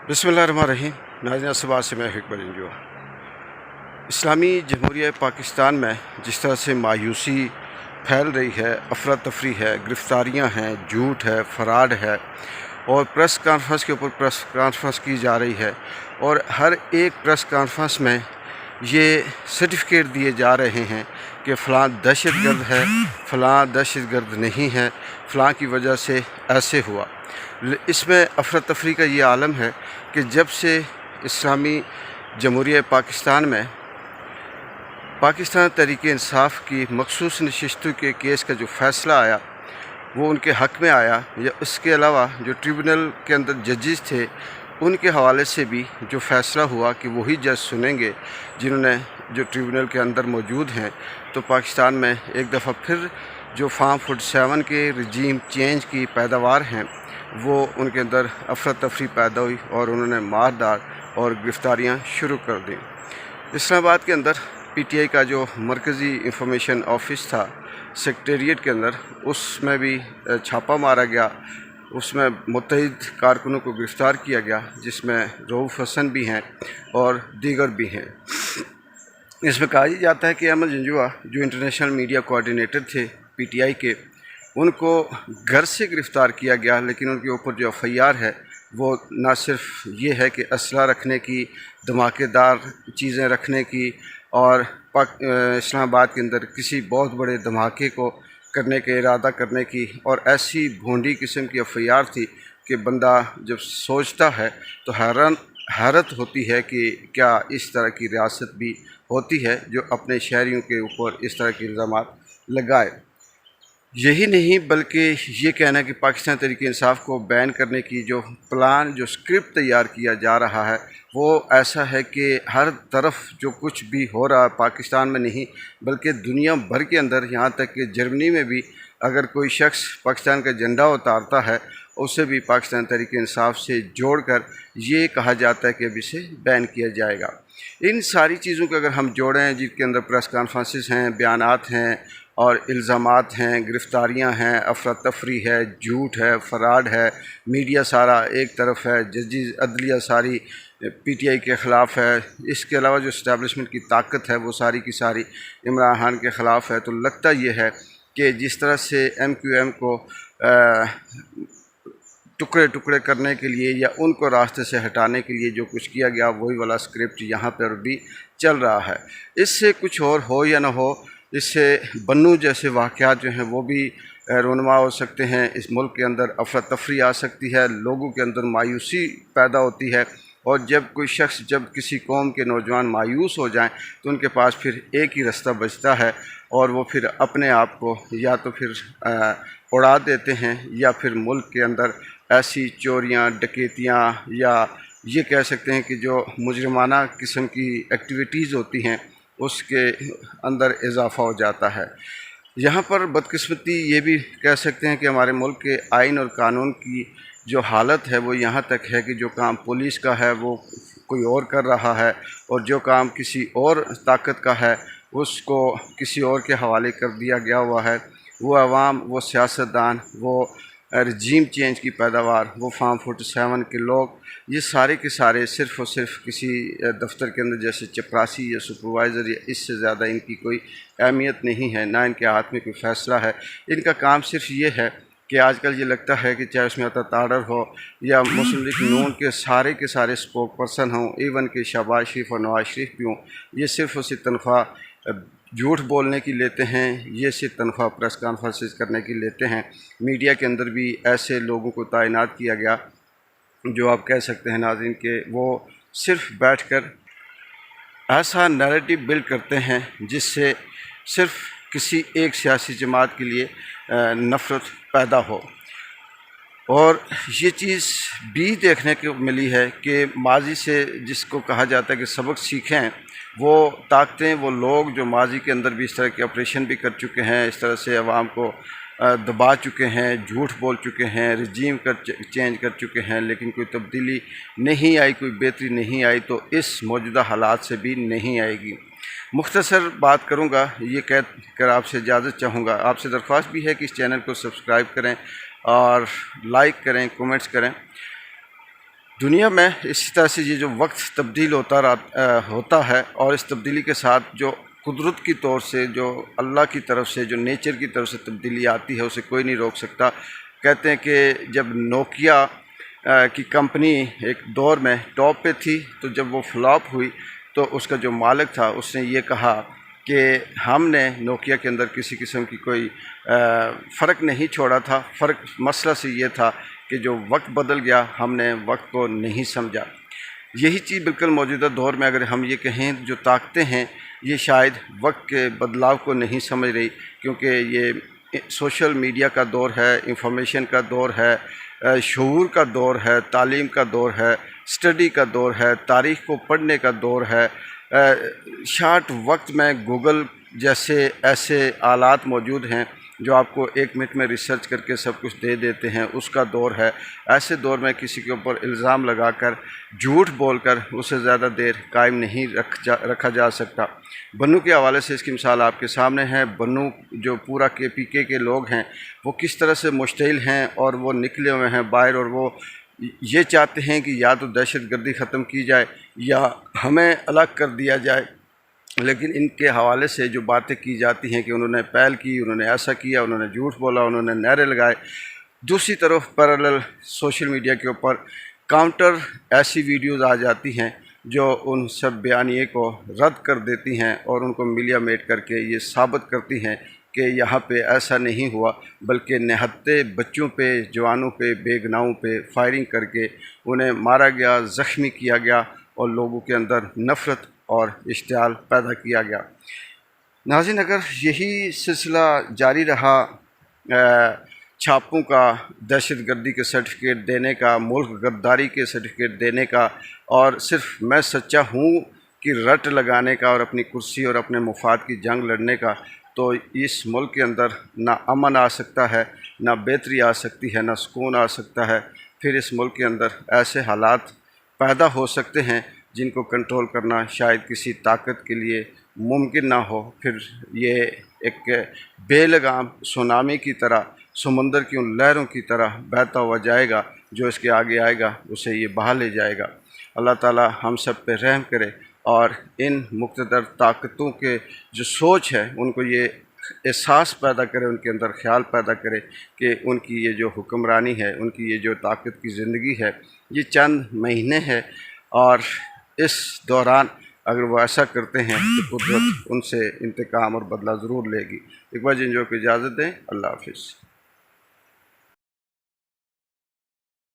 बिस्मिल्लाहिर्रहमानिर्रहीम। नाज़रीन सुबह से मैं इकबाल इंजो। इस्लामी जमहूरिया पाकिस्तान में जिस तरह से मायूसी फैल रही है, अफरा तफरी है, गिरफ़्तारियाँ हैं, झूठ है, फ़राड है और प्रेस कॉन्फ्रेंस के ऊपर प्रेस कॉन्फ्रेंस की जा रही है और हर एक प्रेस कॉन्फ्रेंस में ये सर्टिफिकेट दिए जा रहे हैं कि फ़लाँ दहशतगर्द है, फ़लाँ दहशतगर्द नहीं है, फ़लाँ की वजह से ऐसे हुआ। इसमें अफरा तफरी का ये आलम है कि जब से इस्लामी जमहूरिया पाकिस्तान में पाकिस्तान तहरीक इंसाफ की मखसूस नशिस्तों के केस का जो फ़ैसला आया वो उनके हक़ में आया, या उसके अलावा जो ट्रिब्यूनल के अंदर जजेस थे उनके हवाले से भी जो फ़ैसला हुआ कि वही जज सुनेंगे जिन्होंने जो ट्रिब्यूनल के अंदर मौजूद हैं, तो पाकिस्तान में एक दफ़ा फिर जो फार्म 47 के रजीम चेंज की पैदावार हैं वो उनके अंदर अफरा तफरी पैदा हुई और उन्होंने मारदार और गिरफ़्तारियाँ शुरू कर दी। इस्लामाबाद के अंदर पीटीआई का जो मरकज़ी इंफॉर्मेशन ऑफिस था सेक्रेटेरिएट के अंदर, उसमें भी छापा मारा गया, उसमें मुत्तहिद कारकुनों को गिरफ़्तार किया गया जिसमें रऊफ़ हसन भी हैं और दीगर भी हैं। इसमें कहा जाता है कि अहमद जंजुआ जो इंटरनेशनल मीडिया कोऑर्डिनेटर थे पीटीआई के, उनको घर से गिरफ़्तार किया गया, लेकिन उनके ऊपर जो एफआईआर है वो ना सिर्फ ये है कि असला रखने की, धमाकेदार चीज़ें रखने की और इस्लामाबाद के अंदर किसी बहुत बड़े धमाके को करने के इरादा करने की, और ऐसी भोंडी किस्म की एफआईआर थी कि बंदा जब सोचता है तो हैरत होती है कि क्या इस तरह की रियासत भी होती है जो अपने शहरियों के ऊपर इस तरह के इल्ज़ामात लगाए। यही नहीं बल्कि ये कहना कि पाकिस्तान तहरीक इंसाफ को बैन करने की जो प्लान, जो स्क्रिप्ट तैयार किया जा रहा है वो ऐसा है कि हर तरफ जो कुछ भी हो रहा है पाकिस्तान में नहीं बल्कि दुनिया भर के अंदर, यहाँ तक कि जर्मनी में भी अगर कोई शख्स पाकिस्तान का झंडा उतारता है उसे भी पाकिस्तान तहरीक इंसाफ से जोड़कर ये कहा जाता है कि अब इसे बैन किया जाएगा। इन सारी चीज़ों को अगर हम जोड़ें जिनके अंदर प्रेस कॉन्फ्रेंसेस हैं, बयानात हैं और इल्ज़ामात हैं, गिरफ़्तारियाँ हैं, अफरा तफरी है, झूठ है, फ़राड है, मीडिया सारा एक तरफ है, जजेस अदलिया सारी पीटीआई के ख़िलाफ़ है, इसके अलावा जो इस्टेब्लिशमेंट की ताकत है वो सारी की सारी इमरान खान के ख़िलाफ़ है, तो लगता ये है कि जिस तरह से एमक्यूएम को टुकड़े टुकड़े करने के लिए या उनको रास्ते से हटाने के लिए जो कुछ किया गया वही वाला स्क्रिप्ट यहाँ पर भी चल रहा है। इससे कुछ और हो या ना हो, इससे बन्नू जैसे वाक़यात जो हैं वो भी रोनमा हो सकते हैं, इस मुल्क के अंदर अफरा तफरी आ सकती है, लोगों के अंदर मायूसी पैदा होती है, और जब कोई शख्स, जब किसी कौम के नौजवान मायूस हो जाएं तो उनके पास फिर एक ही रास्ता बचता है और वो फिर अपने आप को या तो फिर उड़ा देते हैं या फिर मुल्क के अंदर ऐसी चोरियां, डकैतियां या ये कह सकते हैं कि जो मुजरिमाना किस्म की एक्टिविटीज़ होती हैं उसके अंदर इजाफ़ा हो जाता है। यहाँ पर बदकिस्मती ये भी कह सकते हैं कि हमारे मुल्क के आइन और कानून की जो हालत है वो यहाँ तक है कि जो काम पुलिस का है वो कोई और कर रहा है और जो काम किसी और ताकत का है उसको किसी और के हवाले कर दिया गया हुआ है। वो अवाम, वो सियासतदान, वो रजीम चेंज की पैदावार, वो फार्म 47 के लोग, ये सारे के सारे सिर्फ़ और सिर्फ किसी दफ्तर के अंदर जैसे चपरासी या सुपरवाइज़र, या इससे ज़्यादा इनकी कोई अहमियत नहीं है, ना इनके हाथ में कोई फ़ैसला है। इनका काम सिर्फ ये है कि आजकल ये लगता है कि चाहे उसमें अता ताड़र हो या मुस्लिम लीग नून के सारे स्पोक पर्सन हों, इवन के शहबाज शरीफ और नवाज शरीफ भी हों, ये सिर्फ और सिर्फ तनख्वाह झूठ बोलने की लेते हैं, ये सिर्फ तनख्वाह प्रेस कॉन्फ्रेंसेस करने की लेते हैं। मीडिया के अंदर भी ऐसे लोगों को तैनात किया गया जो आप कह सकते हैं नाज़रीन के वो सिर्फ बैठकर ऐसा नैरेटिव बिल्ड करते हैं जिससे सिर्फ किसी एक सियासी जमात के लिए नफ़रत पैदा हो। और ये चीज़ भी देखने को मिली है कि माजी से जिसको कहा जाता है कि सबक सीखें, वो ताकतें, वो लोग जो माजी के अंदर भी इस तरह के ऑपरेशन भी कर चुके हैं, इस तरह से अवाम को दबा चुके हैं, झूठ बोल चुके हैं, रजीम चेंज कर चुके हैं, लेकिन कोई तब्दीली नहीं आई, कोई बेहतरी नहीं आई, तो इस मौजूदा हालात से भी नहीं आएगी। मुख्तसर बात करूँगा, ये कह कर आपसे इजाज़त चाहूँगा। आपसे दरख्वास्त भी है कि इस चैनल को सब्सक्राइब करें और लाइक करें, कमेंट्स करें। دنیا میں اسی طرح سے یہ جو وقت تبدیل ہوتا ہے، اور اس تبدیلی کے ساتھ جو قدرت کی طور سے، جو اللہ کی طرف سے، جو نیچر کی طرف سے تبدیلی آتی ہے، اسے کوئی نہیں روک سکتا۔ کہتے ہیں کہ جب نوکیا کی کمپنی ایک دور میں ٹاپ پہ تھی، تو جب وہ فلاپ ہوئی تو اس کا جو مالک تھا اس نے یہ کہا کہ ہم نے نوکیا کے اندر کسی قسم کی کوئی فرق نہیں چھوڑا تھا، مسئلہ سے یہ تھا کہ جو وقت بدل گیا، ہم نے وقت کو نہیں سمجھا۔ یہی چیز بالکل موجودہ دور میں اگر ہم یہ کہیں، جو طاقتیں ہیں یہ شاید وقت کے بدلاؤ کو نہیں سمجھ رہی، کیونکہ یہ سوشل میڈیا کا دور ہے، انفارمیشن کا دور ہے، شعور کا دور ہے، تعلیم کا دور ہے، اسٹڈی کا دور ہے، تاریخ کو پڑھنے کا دور ہے۔ شارٹ وقت میں گوگل جیسے ایسے آلات موجود ہیں جو آپ کو 1 منٹ میں ریسرچ کر کے سب کچھ دے دیتے ہیں، اس کا دور ہے۔ ایسے دور میں کسی کے اوپر الزام لگا کر، جھوٹ بول کر اسے زیادہ دیر قائم نہیں رکھا جا سکتا۔ بنو کے حوالے سے اس کی مثال آپ کے سامنے ہے۔ بنو جو پورا KPK کے لوگ ہیں، وہ کس طرح سے مشتعل ہیں اور وہ نکلے ہوئے ہیں باہر، اور وہ یہ چاہتے ہیں کہ یا تو دہشت گردی ختم کی جائے یا ہمیں الگ کر دیا جائے۔ لیکن ان کے حوالے سے جو باتیں کی جاتی ہیں کہ انہوں نے پہل کی، انہوں نے ایسا کیا، انہوں نے جھوٹ بولا، انہوں نے نعرے لگائے، دوسری طرف پیرالل سوشل میڈیا کے اوپر کاؤنٹر ایسی ویڈیوز آ جاتی ہیں جو ان سب بیانیے کو رد کر دیتی ہیں اور ان کو میڈیا میٹ کر کے یہ ثابت کرتی ہیں کہ یہاں پہ ایسا نہیں ہوا، بلکہ نہتے بچوں پہ، جوانوں پہ، بے گناہوں پہ فائرنگ کر کے انہیں مارا گیا، زخمی کیا گیا اور لوگوں کے اندر نفرت اور اشتعال پیدا کیا گیا۔ ناظرین، اگر یہی سلسلہ جاری رہا، چھاپوں کا، دہشت گردی کے سرٹیفکیٹ دینے کا، ملک غداری کے سرٹیفکیٹ دینے کا، اور صرف میں سچا ہوں کی رٹ لگانے کا، اور اپنی کرسی اور اپنے مفاد کی جنگ لڑنے کا، تو اس ملک کے اندر نہ امن آ سکتا ہے، نہ بہتری آ سکتی ہے، نہ سکون آ سکتا ہے۔ پھر اس ملک کے اندر ایسے حالات پیدا ہو سکتے ہیں جن کو کنٹرول کرنا شاید کسی طاقت کے لیے ممکن نہ ہو۔ پھر یہ ایک بے لگام سونامی کی طرح، سمندر کی ان لہروں کی طرح بہتا ہوا جائے گا، جو اس کے آگے آئے گا اسے یہ بہا لے جائے گا۔ اللہ تعالی ہم سب پہ رحم کرے اور ان مقتدر طاقتوں کے جو سوچ ہے ان کو یہ احساس پیدا کرے، ان کے اندر خیال پیدا کرے کہ ان کی یہ جو حکمرانی ہے، ان کی یہ جو طاقت کی زندگی ہے، یہ چند مہینے ہے، اور اس دوران اگر وہ ایسا کرتے ہیں تو قدرت ان سے انتقام اور بدلہ ضرور لے گی۔ ایک بار جن جو کو اجازت دیں، اللہ حافظ۔